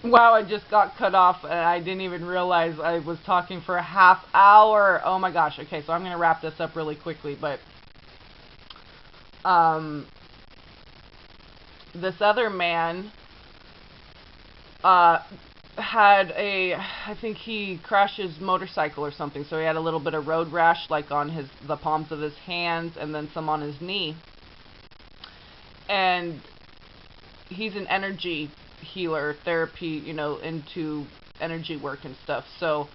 Wow, I just got cut off and I didn't even realize I was talking for a half hour. Oh my gosh. Okay, so I'm going to wrap this up really quickly, but um this other man uh had a, I think he crashed his motorcycle or something, so he had a little bit of road rash like on the palms of his hands and then some on his knee. And he's an energy healer, therapy, into energy work and stuff. So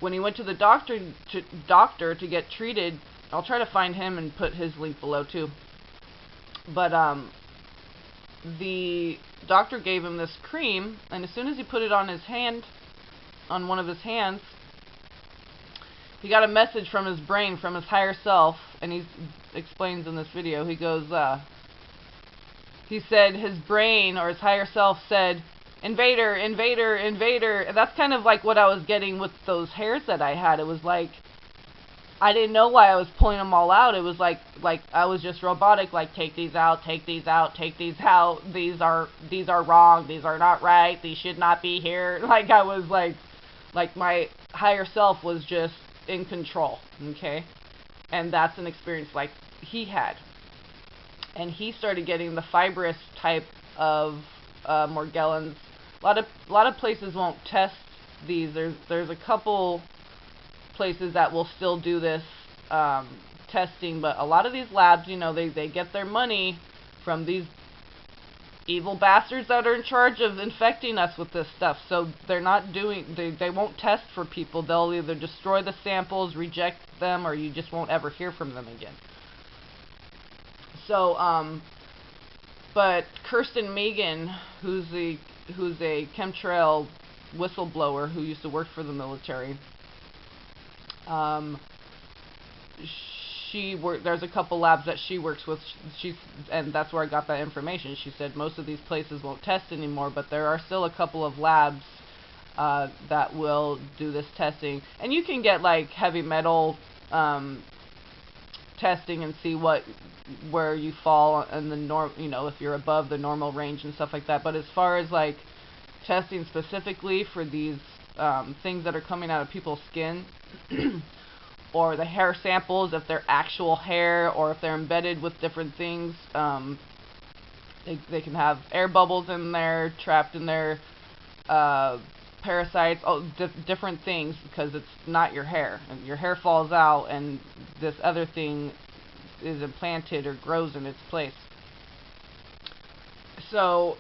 when he went to the doctor to get treated, I'll try to find him and put his link below too. But the doctor gave him this cream, and as soon as he put it on his hand, on one of his hands, he got a message from his brain, from his higher self, and he explains in this video. He goes, he said his brain or his higher self said, "Invader, invader, invader." And that's kind of like what I was getting with those hairs that I had. It was like I didn't know why I was pulling them all out. It was like I was just robotic, like take these out, take these out, take these out. These are wrong. These are not right. These should not be here. Like I was like my higher self was just in control. Okay, and that's an experience like he had. And he started getting the fibrous type of Morgellons. A lot of places won't test these. There's a couple places that will still do this testing, but a lot of these labs, they get their money from these evil bastards that are in charge of infecting us with this stuff. So they're not doing, they won't test for people. They'll either destroy the samples, reject them, or you just won't ever hear from them again. So, but Kirsten Megan, who's a chemtrail whistleblower who used to work for the military, there's a couple labs that she works with. And that's where I got that information. She said most of these places won't test anymore, but there are still a couple of labs that will do this testing. And you can get like heavy metal testing and see where you fall in the if you're above the normal range and stuff like that. But as far as like testing specifically for these things that are coming out of people's skin or the hair samples, if they're actual hair or if they're embedded with different things, they can have air bubbles in there, trapped in there, parasites, different things, because it's not your hair. And your hair falls out and this other thing is implanted or grows in its place. So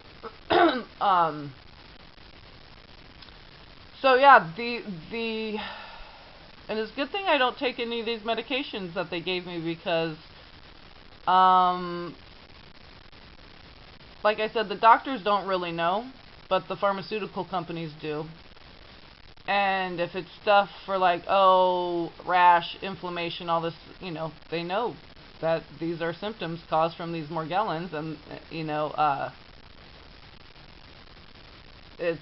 so yeah, and it's a good thing I don't take any of these medications that they gave me, because like I said, the doctors don't really know, but the pharmaceutical companies do. And if it's stuff for like, rash, inflammation, all this, they know that these are symptoms caused from these Morgellons, and it's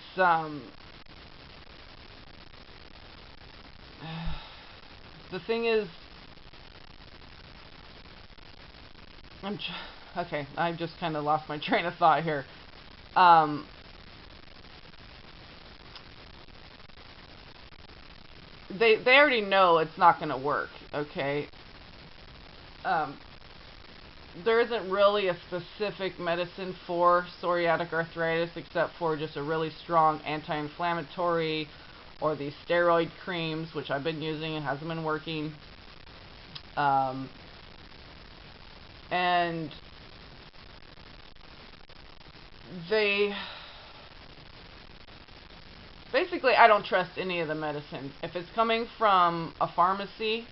the thing is, okay, I just kind of lost my train of thought here. They already know it's not going to work, okay? There isn't really a specific medicine for psoriatic arthritis except for just a really strong anti-inflammatory, or these steroid creams, which I've been using. It hasn't been working. And basically, I don't trust any of the medicine. If it's coming from a pharmacy,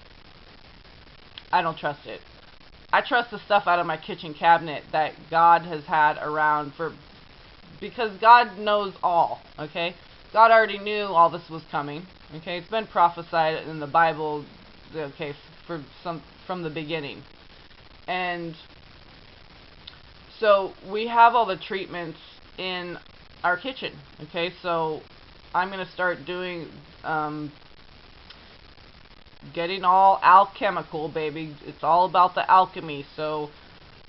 I don't trust it. I trust the stuff out of my kitchen cabinet that God has had around because God knows all, okay? God already knew all this was coming, okay? It's been prophesied in the Bible, okay, from the beginning. And so we have all the treatments in our kitchen, okay? So I'm going to start doing, getting all alchemical, baby. It's all about the alchemy. So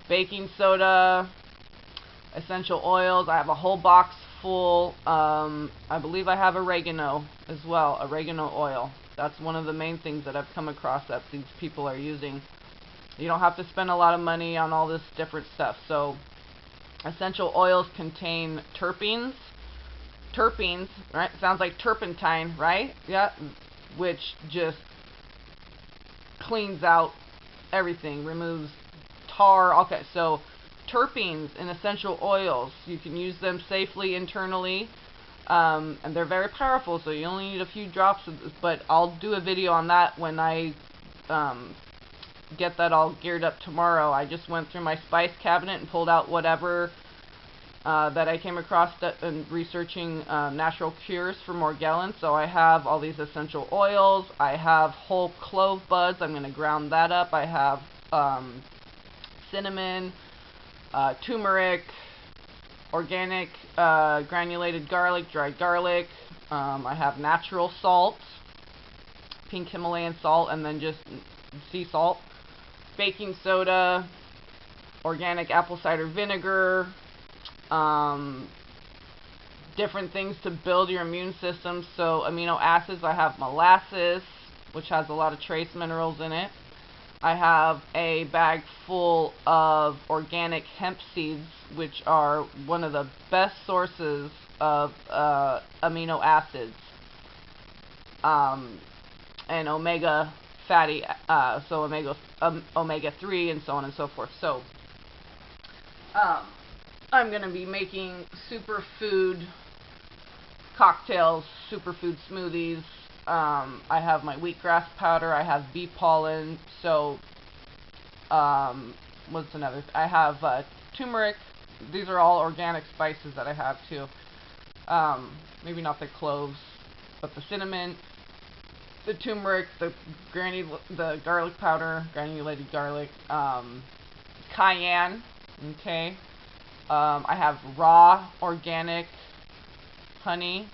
baking soda, essential oils. I have a whole box full, I believe I have oregano as well, oregano oil. That's one of the main things that I've come across that these people are using. You don't have to spend a lot of money on all this different stuff. So essential oils contain terpenes. Terpenes, right? Sounds like turpentine, right? Yeah, which just cleans out everything, removes tar. Okay, so terpenes in essential oils, you can use them safely internally, and they're very powerful, so you only need a few drops of this, but I'll do a video on that when I get that all geared up tomorrow. I just went through my spice cabinet and pulled out whatever that I came across in researching natural cures for Morgellons. So I have all these essential oils, I have whole clove buds, I'm going to ground that up, I have cinnamon, turmeric, organic granulated garlic, dried garlic, I have natural salt, pink Himalayan salt, and then just sea salt, baking soda, organic apple cider vinegar, different things to build your immune system. So amino acids, I have molasses, which has a lot of trace minerals in it. I have a bag full of organic hemp seeds, which are one of the best sources of amino acids, and omega fatty, so omega-3 and so on and so forth. So I'm going to be making superfood cocktails, superfood smoothies. I have my wheatgrass powder, I have bee pollen, so what's another? I have turmeric. These are all organic spices that I have too. Maybe not the cloves, but the cinnamon, the turmeric, the garlic powder, granulated garlic, cayenne. Okay. I have raw organic honey.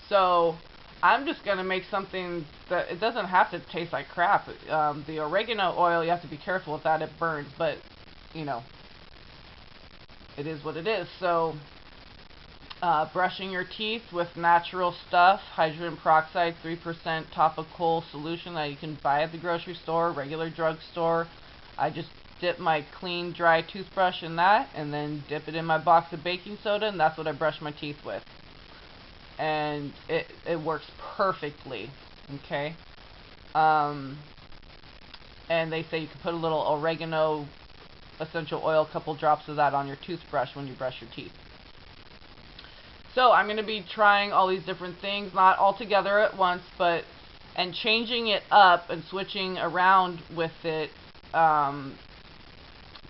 So I'm just going to make something that it doesn't have to taste like crap. The oregano oil, you have to be careful with that, it burns, but you know, it is what it is. So brushing your teeth with natural stuff, hydrogen peroxide, 3% topical solution that you can buy at the grocery store, regular drugstore. I just dip my clean, dry toothbrush in that, and then dip it in my box of baking soda, and that's what I brush my teeth with. And it works perfectly. Okay. And they say you can put a little oregano essential oil, a couple drops of that on your toothbrush when you brush your teeth. So I'm going to be trying all these different things, not all together at once, but and changing it up and switching around with it.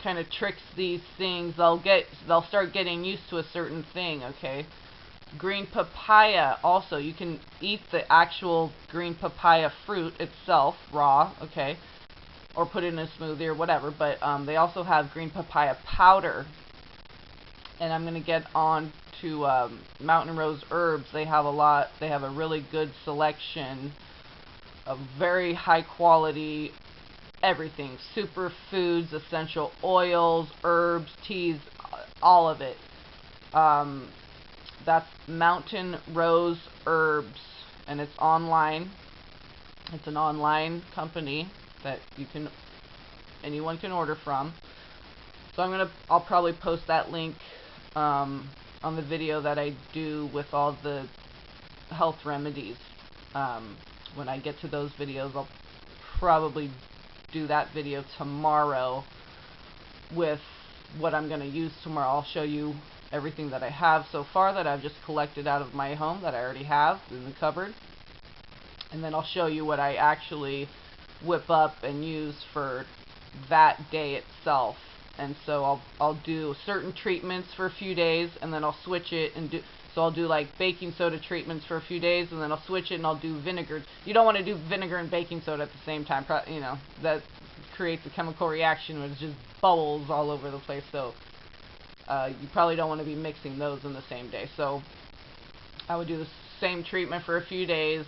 Kind of tricks these things. They'll start getting used to a certain thing. Okay. Green papaya, also you can eat the actual green papaya fruit itself raw, okay, or put it in a smoothie or whatever, but they also have green papaya powder. And I'm going to get on to Mountain Rose Herbs. They have a really good selection of very high quality everything, superfoods, essential oils, herbs, teas, all of it. That's Mountain Rose Herbs, and it's online. It's an online company that anyone can order from. So I'll probably post that link on the video that I do with all the health remedies. When I get to those videos, I'll probably do that video tomorrow with what I'm going to use tomorrow. I'll show you everything that I have so far that I've just collected out of my home that I already have in the cupboard, and then I'll show you what I actually whip up and use for that day itself. And so I'll do certain treatments for a few days, and then I'll switch it and do. So I'll do like baking soda treatments for a few days, and then I'll switch it and I'll do vinegar. You don't want to do vinegar and baking soda at the same time. You know, that creates a chemical reaction where it's just bubbles all over the place. So you probably don't want to be mixing those in the same day. So I would do the same treatment for a few days,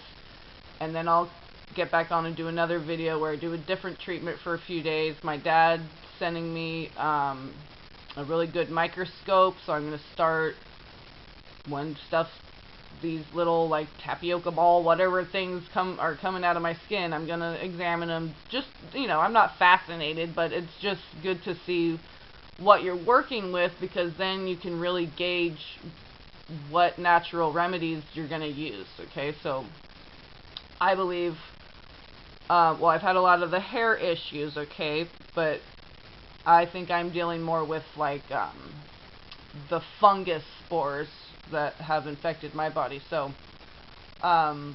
and then I'll get back on and do another video where I do a different treatment for a few days. My dad's sending me a really good microscope, so I'm going to start when these little like tapioca ball, whatever things are coming out of my skin, I'm gonna examine them. Just, I'm not fascinated, but it's just good to see what you're working with, because then you can really gauge what natural remedies you're gonna use. Okay, so I believe, well, I've had a lot of the hair issues, okay, but I think I'm dealing more with like the fungus spores that have infected my body. So, and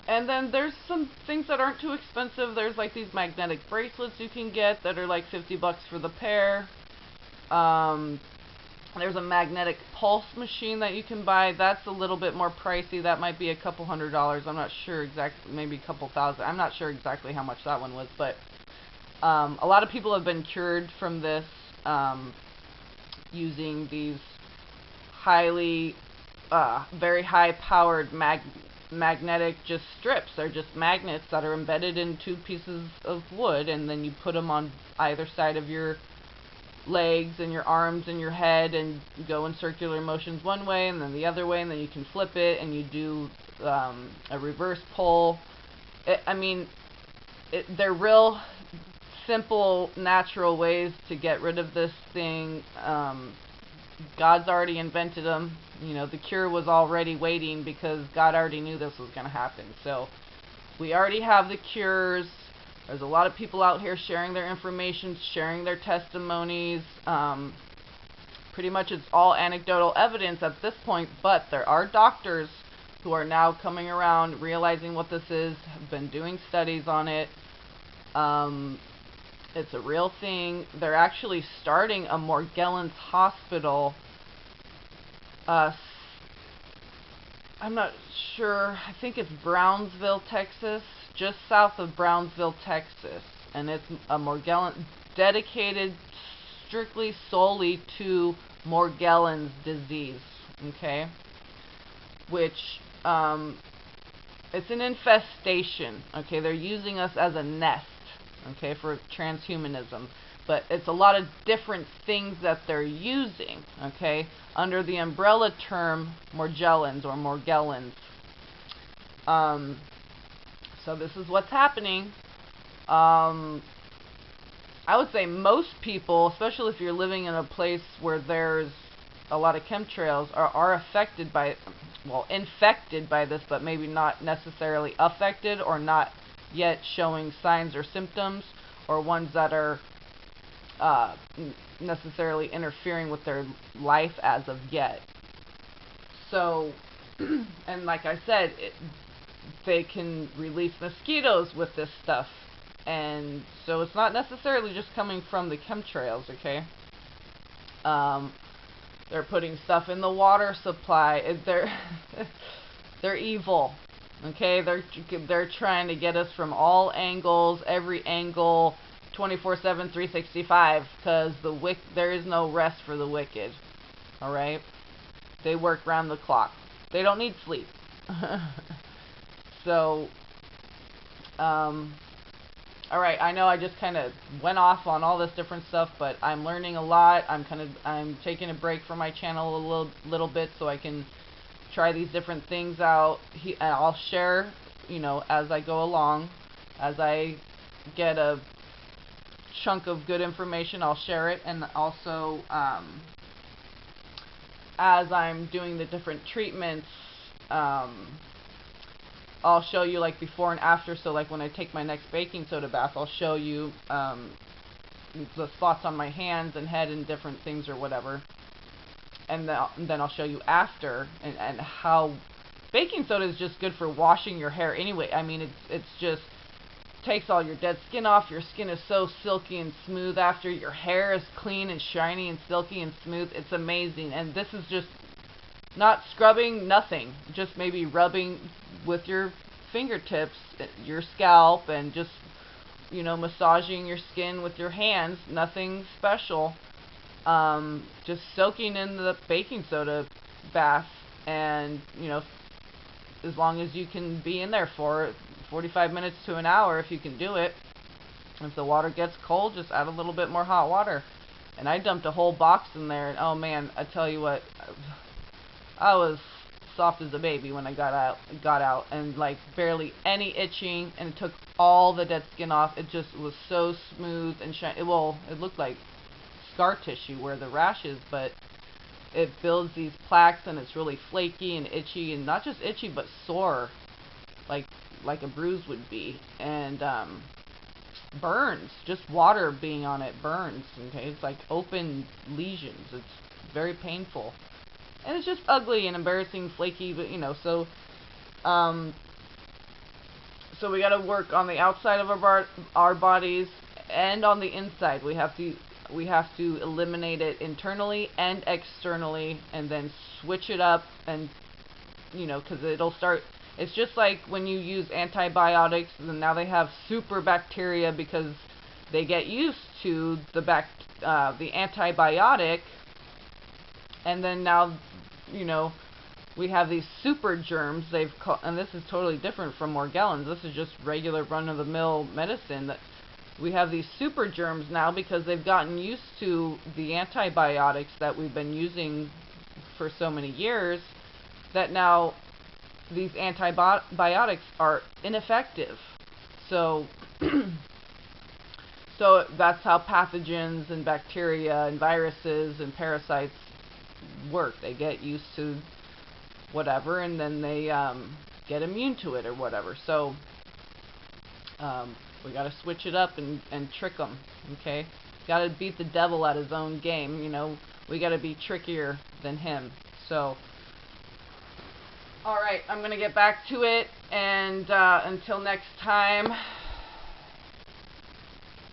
then there's some things that aren't too expensive. There's like these magnetic bracelets you can get that are like $50 for the pair. There's a magnetic pulse machine that you can buy. That's a little bit more pricey. That might be a couple $100s. I'm not sure exactly, maybe a couple thousand. I'm not sure exactly how much that one was, but a lot of people have been cured from this using these very high-powered magnetic just strips. They're just magnets that are embedded in 2 pieces of wood, and then you put them on either side of your legs and your arms and your head, and go in circular motions one way and then the other way, and then you can flip it and you do a reverse pull. They're real simple, natural ways to get rid of this thing. God's already invented them. The cure was already waiting, because God already knew this was going to happen. So we already have the cures. There's a lot of people out here sharing their information, sharing their testimonies. Pretty much it's all anecdotal evidence at this point, but there are doctors who are now coming around, realizing what this is, have been doing studies on it. It's a real thing. They're actually starting a Morgellons hospital. I'm not sure. I think it's Brownsville, Texas, just south of Brownsville, Texas. And it's a Morgellons dedicated strictly solely to Morgellons disease. Okay? Which, it's an infestation. Okay? They're using us as a nest. Okay, for transhumanism, but it's a lot of different things that they're using, okay, under the umbrella term Morgellons or Morgellons. So this is what's happening. I would say most people, especially if you're living in a place where there's a lot of chemtrails, are affected by, well, infected by this, but maybe not necessarily affected, or not yet showing signs or symptoms, or ones that are necessarily interfering with their life as of yet. So, and like I said, they can release mosquitoes with this stuff, and so it's not necessarily just coming from the chemtrails, okay? They're putting stuff in the water supply. They're evil. Okay, they're trying to get us from all angles, every angle, 24/7, 365, because there is no rest for the wicked. All right, they work round the clock. They don't need sleep. So, all right, I know I just kind of went off on all this different stuff, but I'm learning a lot. I'm taking a break from my channel a little bit so I can try these different things out. I'll share, as I go along. As I get a chunk of good information, I'll share it. And also, as I'm doing the different treatments, I'll show you like before and after. So like when I take my next baking soda bath, I'll show you the spots on my hands and head and different things or whatever. And then I'll show you after, and how baking soda is just good for washing your hair anyway. I mean, it's just takes all your dead skin off. Your skin is so silky and smooth after. Your hair is clean and shiny and silky and smooth. It's amazing. And this is just not scrubbing, nothing. Just maybe rubbing with your fingertips, your scalp, and just, massaging your skin with your hands. Nothing special. Just soaking in the baking soda bath, and as long as you can be in there for 45 minutes to an hour, if you can do it. If the water gets cold, just add a little bit more hot water. And I dumped a whole box in there, and oh man, I tell you what, I was soft as a baby when I got out, and like barely any itching, and it took all the dead skin off. It just was so smooth and shiny. Well, it looked like scar tissue where the rash is, but it builds these plaques, and it's really flaky and itchy, and not just itchy but sore, like a bruise would be, and burns. Just water being on it burns. Okay, it's like open lesions. It's very painful, and it's just ugly and embarrassing, flaky. But you know, so we got to work on the outside of our bodies and on the inside. We have to eliminate it internally and externally, and then switch it up, and you know, because it'll start. It's just like when you use antibiotics, and now they have super bacteria because they get used to the antibiotic, and then now, you know, we have these super germs. And this is totally different from Morgellons. This is just regular run-of-the-mill medicine. That we have these super germs now because they've gotten used to the antibiotics that we've been using for so many years, that now these antibiotics are ineffective. So so that's how pathogens and bacteria and viruses and parasites work. They get used to whatever, and then they get immune to it or whatever. So we got to switch it up and trick them. Okay, got to beat the devil at his own game. You know, we got to be trickier than him. So alright, I'm going to get back to it, and until next time,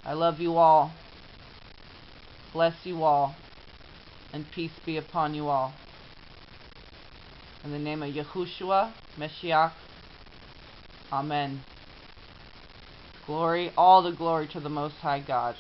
I love you all. Bless you all, and peace be upon you all. In the name of Yahushua, Mashiach, Amen. Glory, all the glory to the Most High God.